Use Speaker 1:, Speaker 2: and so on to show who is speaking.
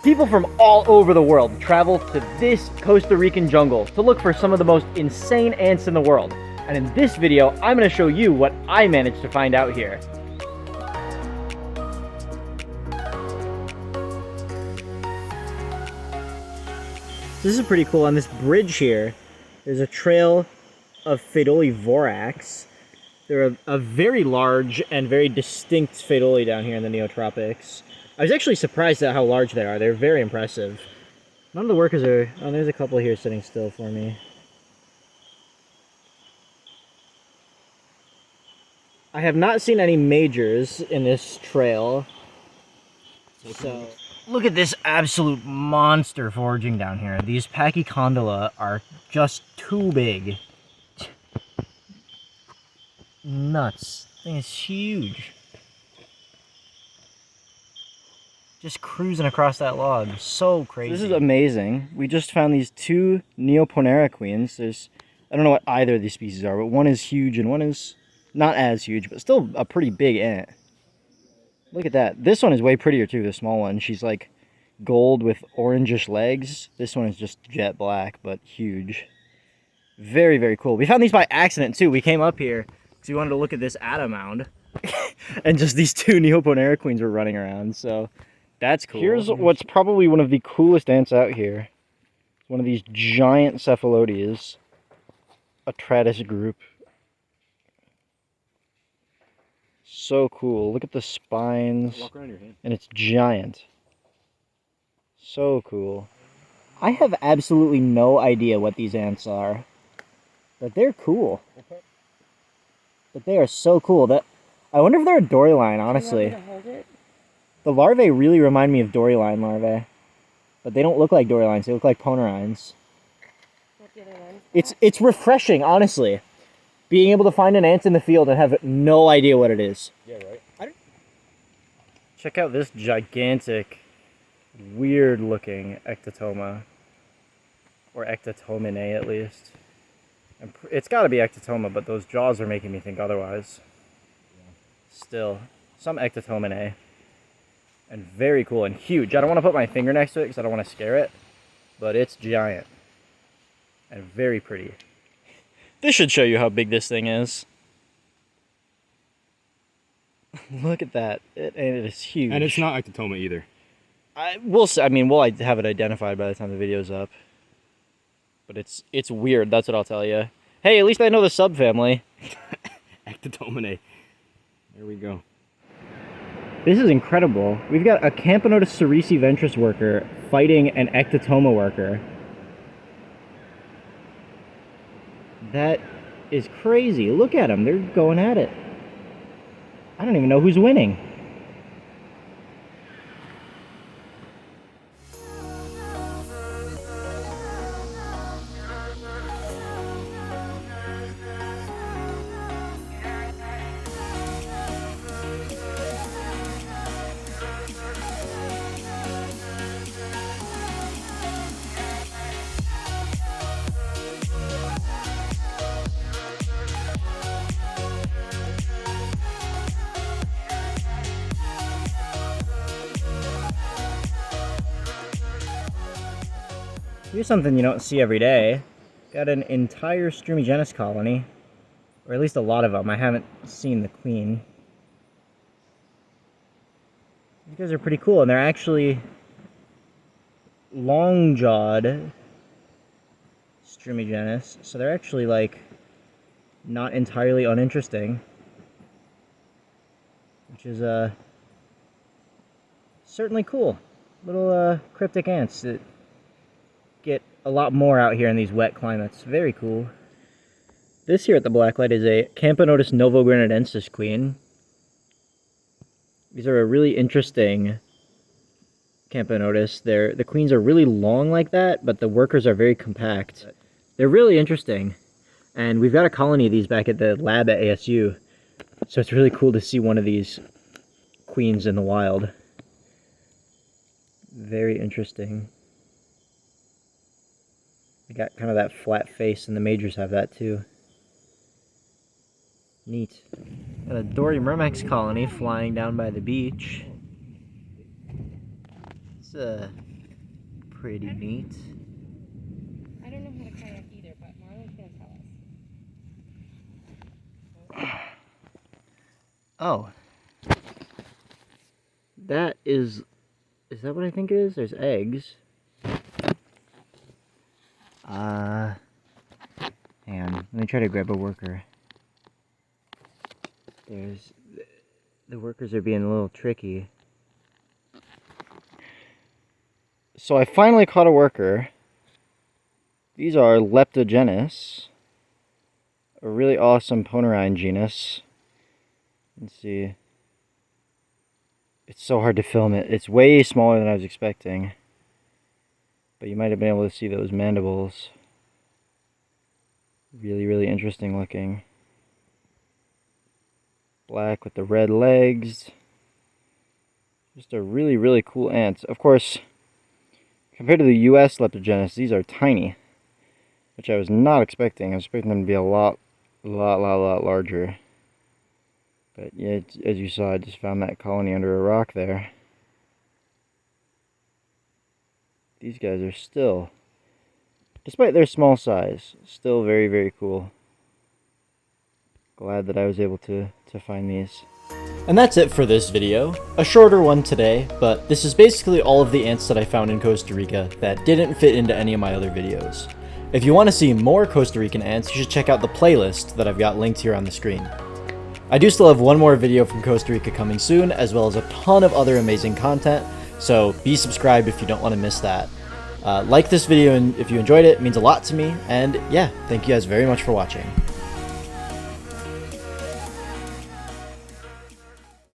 Speaker 1: People from all over the world travel to this Costa Rican jungle to look for some of the most insane ants in the world. And in this video, I'm going to show you what I managed to find out here. This is pretty cool. On this bridge here, there's a trail of Phaedolevorax. They're a very large and very distinct Phaedole down here in the Neotropics. I was actually surprised at how large they are. They're very impressive. None of the workers are... Oh, there's a couple here sitting still for me. I have not seen any majors in this trail. So, look at this absolute monster foraging down here. These Pachycondyla are just too big. Nuts. This thing is huge. Just cruising across that log. So crazy. This is amazing. We just found these two Neoponera queens. I don't know what either of these species are, but one is huge and one is not as huge, but still a pretty big ant. Look at that. This one is way prettier too, the small one. She's like gold with orangish legs. This one is just jet black, but huge. Very, very cool. We found these by accident too. We came up here because we wanted to look at this Atta mound. And just these two Neoponera queens were running around, so that's cool. Here's what's probably one of the coolest ants out here. One of these giant Cephalodias. Atratus group. So cool. Look at the spines.
Speaker 2: Walk around your hand.
Speaker 1: And it's giant. So cool. I have absolutely no idea what these ants are. But they're cool.
Speaker 2: Okay.
Speaker 1: But they are so cool. I wonder if they're a doryline, honestly.
Speaker 3: You want me to hold it?
Speaker 1: The larvae really remind me of doryline larvae. But they don't look like dorylines, they look like ponerines.
Speaker 3: What the other ones?
Speaker 1: It's refreshing, honestly. Being able to find an ant in the field and have no idea what it is.
Speaker 2: Yeah, right.
Speaker 1: Check out this gigantic, weird looking ectotoma. Or ectotominae at least. It's got to be ectotoma, but those jaws are making me think otherwise. Yeah. Still, some ectotominae. And very cool and huge. I don't want to put my finger next to it because I don't want to scare it. But it's giant. And very pretty. This should show you how big this thing is. Look at that. And it is huge.
Speaker 2: And it's not ectotoma either.
Speaker 1: We'll have it identified by the time the video's up. But it's weird, that's what I'll tell you. Hey, at least I know the subfamily.
Speaker 2: Ectotominae. There we go.
Speaker 1: This is incredible. We've got a Camponotus cerci ventris worker fighting an ectotoma worker. That is crazy. Look at them. They're going at it. I don't even know who's winning. Here's something you don't see every day. Got an entire Strumigenys colony, or at least a lot of them. I haven't seen the queen. These guys are pretty cool, and they're actually long-jawed Strumigenys, so they're actually like not entirely uninteresting, which is certainly cool. Little cryptic ants that get a lot more out here in these wet climates. Very cool. This here at the Blacklight is a Camponotus novogranadensis queen. These are a really interesting Camponotus. The queens are really long like that, but the workers are very compact. They're really interesting. And we've got a colony of these back at the lab at ASU. So it's really cool to see one of these queens in the wild. Very interesting. They got kind of that flat face, and the majors have that too. Neat. Got a Dory myrmex colony flying down by the beach. It's pretty neat.
Speaker 3: I don't know how to kayak either, but Marlon's gonna tell us.
Speaker 1: Oh. That is that what I think it is? There's eggs. Hang on, let me try to grab a worker. The workers are being a little tricky. So I finally caught a worker. These are Leptogenus, a really awesome Ponerine genus. Let's see. It's so hard to film it. It's way smaller than I was expecting. But you might have been able to see those mandibles. Really, really interesting looking. Black with the red legs. Just a really, really cool ant. Of course, compared to the US Leptogenus, these are tiny. Which I was not expecting. I was expecting them to be a lot larger. But yeah, as you saw, I just found that colony under a rock there. These guys are still, despite their small size, still very, very cool. Glad that I was able to find these. And that's it for this video. A shorter one today, but this is basically all of the ants that I found in Costa Rica that didn't fit into any of my other videos. If you want to see more Costa Rican ants, you should check out the playlist that I've got linked here on the screen. I do still have one more video from Costa Rica coming soon, as well as a ton of other amazing content, so be subscribed if you don't want to miss that. Like this video and if you enjoyed it, it means a lot to me, and yeah, thank you guys very much for watching.